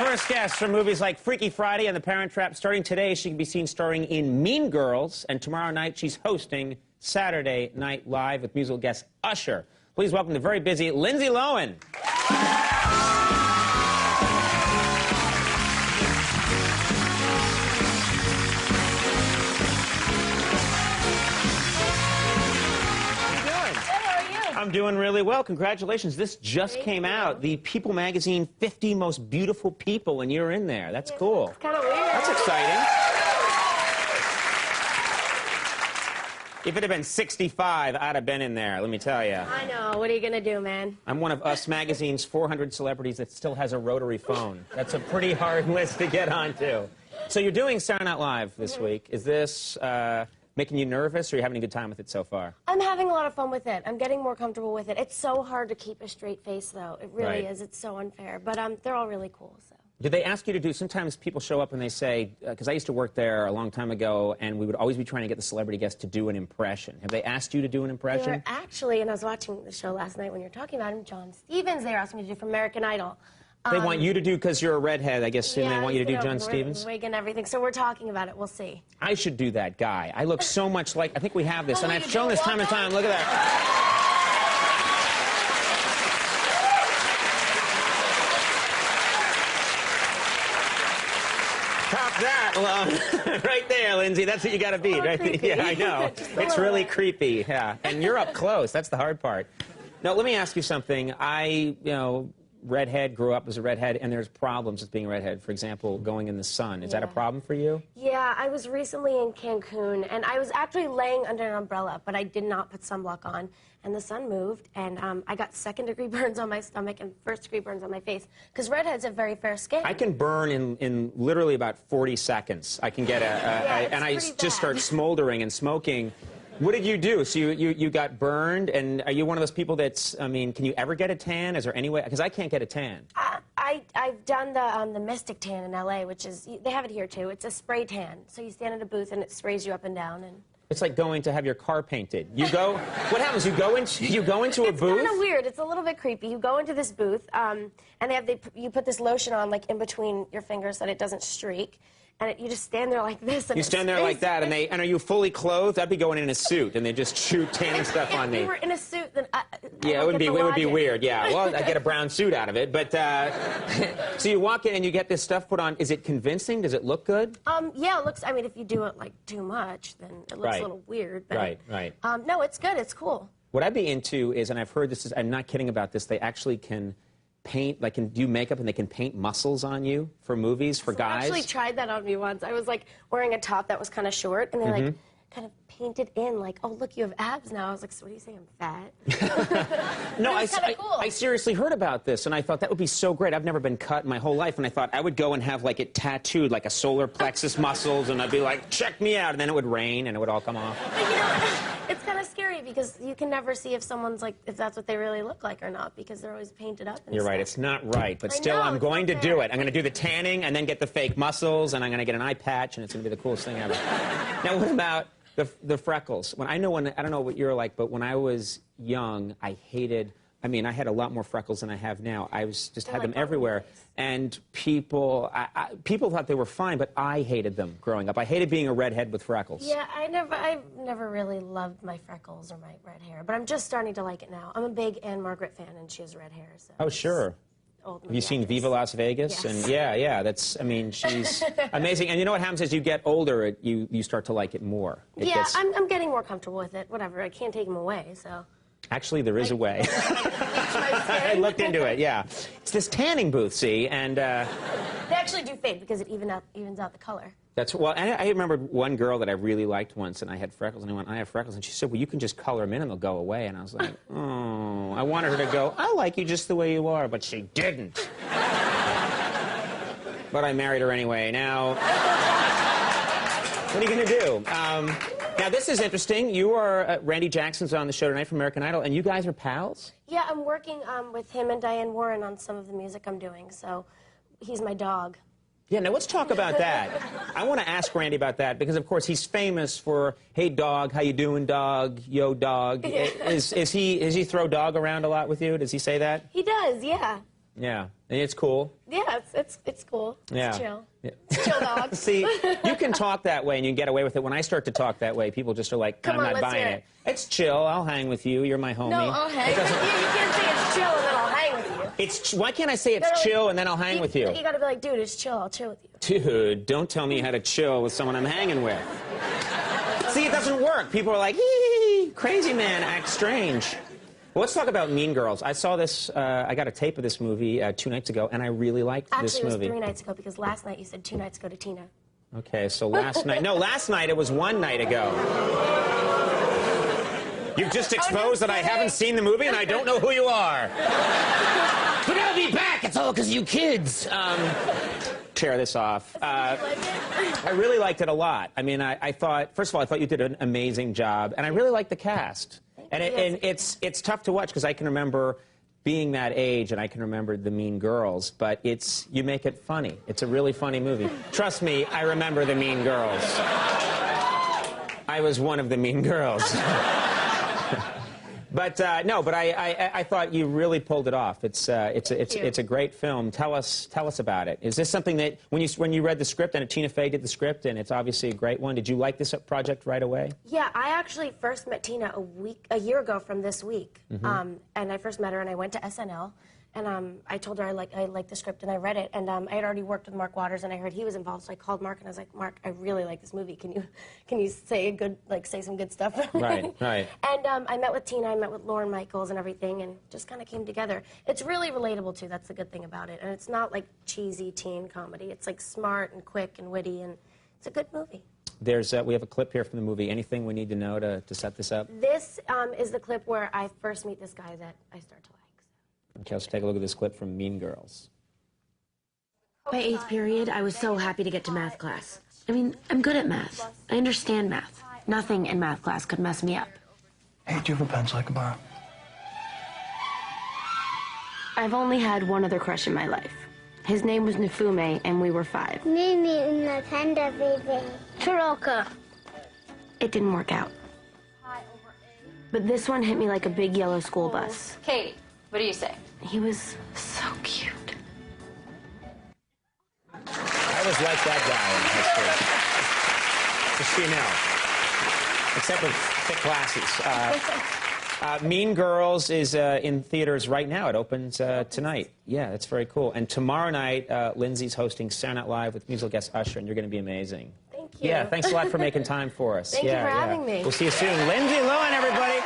first guest from movies like Freaky Friday and The Parent Trap. Starting today, she can be seen starring in Mean Girls, and tomorrow night she's hosting Saturday Night Live with musical guest Usher. Please welcome the very busy Lindsay Lohan. I'm doing really well. Congratulations. This just came out. The People magazine 50 most beautiful people, and you're in there. That's cool. It's kind of weird. That's exciting. If it had been 65, I'd have been in there, let me tell you. I know. What are you going to do, man? I'm one of Us Magazine's 400 celebrities that still has a rotary phone. That's a pretty hard list to get onto. So you're doing Saturday Night Live this week. Is this making you nervous, or are you having a good time with it so far? I'm having a lot of fun with it. I'm getting more comfortable with it. It's so hard to keep a straight face, though. It really is. It's so unfair. But they're all really cool, so. Did they ask you to do, sometimes people show up and they say, because I used to work there a long time ago, and we would always be trying to get the celebrity guest to do an impression. Have they asked you to do an impression? They were actually, and I was watching the show last night when you were talking about him, John Stevens, they were asking me to do from American Idol. They want you to do, because you're a redhead, I guess, and they want you to do John Stevens? Wig and everything, so we're talking about it. We'll see. I should do that guy. I look so much like, I think we have this, and I've shown this time and time. Look at that. Top that, well, right there, Lindsay. That's what you got to beat, right? Creepy. Yeah, I know. It's really creepy, yeah. And you're up close. That's the hard part. Now, let me ask you something. Redhead, grew up as a redhead, and there's problems with being a redhead. For example, going in the sun. Is that a problem for you? Yeah, I was recently in Cancun, and I was actually laying under an umbrella, but I did not put sunblock on, and the sun moved, and I got second-degree burns on my stomach and first-degree burns on my face, because redheads have very fair skin. I can burn in literally about 40 seconds. I can get and I just start smoldering and smoking. What did you do? So you got burned, and are you one of those people that's, I mean, can you ever get a tan? Is there any way? Because I can't get a tan. I've done the Mystic Tan in L.A., which is, they have it here too. It's a spray tan. So you stand at a booth and it sprays you up and down. And it's like going to have your car painted. You go, what happens? You go into a booth? It's kind of weird. It's a little bit creepy. You go into this booth, and you put this lotion on, like, in between your fingers so that it doesn't streak. And you just stand there like this. And you stand there like that, and are you fully clothed? I'd be going in a suit, and they just shoot tanning stuff on me. If you were in a suit, then yeah, it would be weird. Yeah, well, I get a brown suit out of it, but so you walk in and you get this stuff put on. Is it convincing? Does it look good? Yeah, it looks. I mean, if you do it like too much, then it looks a little weird. But, right. No, it's good. It's cool. What I'd be into is, and I've heard this. I'm not kidding about this. They actually can paint, like, can do makeup, and they can paint muscles on you for movies, for guys. I actually tried that on me once. I was, like, wearing a top that was kind of short, and they, like, kind of painted in, like, oh, look, you have abs now. I was like, so what do you say, I'm fat? No, cool. I seriously heard about this, and I thought that would be so great. I've never been cut in my whole life, and I thought I would go and have, like, it tattooed, like a solar plexus muscles, and I'd be like, check me out, and then it would rain, and it would all come off. But, you know, it's kind of scary, because you can never see if someone's, like, if that's what they really look like or not, because they're always painted up and You're right, it's not right, but still, I'm going to do it. I'm going to do the tanning, and then get the fake muscles, and I'm going to get an eye patch, and it's going to be the coolest thing ever. Now, what about the freckles? I don't know what you're like, but when I was young, I hated, I mean, I had a lot more freckles than I have now. I had them everywhere. And people thought they were fine, but I hated them growing up. I hated being a redhead with freckles. Yeah, I've never really loved my freckles or my red hair, but I'm just starting to like it now. I'm a big Anne Margaret fan, and she has red hair. So oh, sure. Have you seen Viva Las Vegas? Yes. And yeah, that's, I mean, she's amazing. And you know what happens as you get older, you start to like it more. I'm getting more comfortable with it. Whatever, I can't take them away, so. Actually, there is a way. I looked into it, yeah. It's this tanning booth, see, and they actually do fade because it evens out the color. That's, well, I remember one girl that I really liked once, and I had freckles, and I went, I have freckles, and she said, well, you can just color them in and they'll go away. And I was like, oh, I wanted her to go, I like you just the way you are, but she didn't. But I married her anyway. Now, what are you going to do? Now, this is interesting. You are, Randy Jackson's on the show tonight from American Idol, and you guys are pals? Yeah, I'm working with him and Diane Warren on some of the music I'm doing, so he's my dog. Yeah, now let's talk about that. I want to ask Randy about that because, of course, he's famous for, hey, dog, how you doing, dog, yo, dog. Does he throw dog around a lot with you? Does he say that? He does, yeah. Yeah. And it's cool. Yeah, it's cool. Yeah. It's chill. Yeah. It's chill, dog. See, you can talk that way and you can get away with it. When I start to talk that way, people just are like, Come I'm on, not let's buying hear it. It's chill. I'll hang with you. You're my homie. No, I'll hang with you. You can't say it's chill and then I'll hang with you. Why can't I say it's chill and then I'll hang with you? You gotta be like, dude, it's chill. I'll chill with you. Dude, don't tell me how to chill with someone I'm hanging with. See, it doesn't work. People are like, hee, crazy man, act strange. Well, let's talk about Mean Girls. I saw this, I got a tape of this movie 2 nights ago, and I really liked this movie. Actually, it was 3 nights ago, because last night you said 2 nights ago to Tina. Okay, so last night, no, last night it was 1 night ago. You've just exposed that I haven't seen the movie and I don't know who you are. But I'll be back, it's all because of you kids. Tear this off. I really liked it a lot. I mean, I thought, first of all, I thought you did an amazing job, and I really liked the cast. And it's tough to watch because I can remember being that age and I can remember the Mean Girls, but you make it funny. It's a really funny movie. Trust me, I remember the Mean Girls. I was one of the Mean Girls. But no, but I thought you really pulled it off. It's a great film. Tell us about it. Is this something that when you read the script, and Tina Fey did the script, and it's obviously a great one, did you like this project right away? Yeah, I actually first met Tina a year ago from this week, and I first met her, and I went to SNL. And I told her I liked the script, and I read it. And I had already worked with Mark Waters, and I heard he was involved. So I called Mark, and I was like, Mark, I really like this movie. Can you say some good stuff? Right, right. And I met with Tina, I met with Lauren Michaels and everything, and just kind of came together. It's really relatable too. That's the good thing about it. And it's not like cheesy teen comedy. It's like smart and quick and witty, and it's a good movie. We have a clip here from the movie. Anything we need to know to set this up? This is the clip where I first meet this guy that I start to like. Okay, let's take a look at this clip from Mean Girls. By 8th period, I was so happy to get to math class. I mean, I'm good at math. I understand math. Nothing in math class could mess me up. Hey, do you have a pencil I can borrow? I've only had one other crush in my life. His name was Nafume, and we were 5. Mimi, una tanda baby. Taroka. It didn't work out. But this one hit me like a big yellow school bus. Katie, what do you say? He was so cute. I was like that guy in high school. Just so you know. Except with thick glasses. Mean Girls is in theaters right now. It opens tonight. Yeah, that's very cool. And tomorrow night, Lindsay's hosting Saturday Night Live with musical guest Usher, and you're going to be amazing. Thank you. Yeah, thanks a lot for making time for us. Thank you for having me. We'll see you soon. Lindsay Lohan, everybody.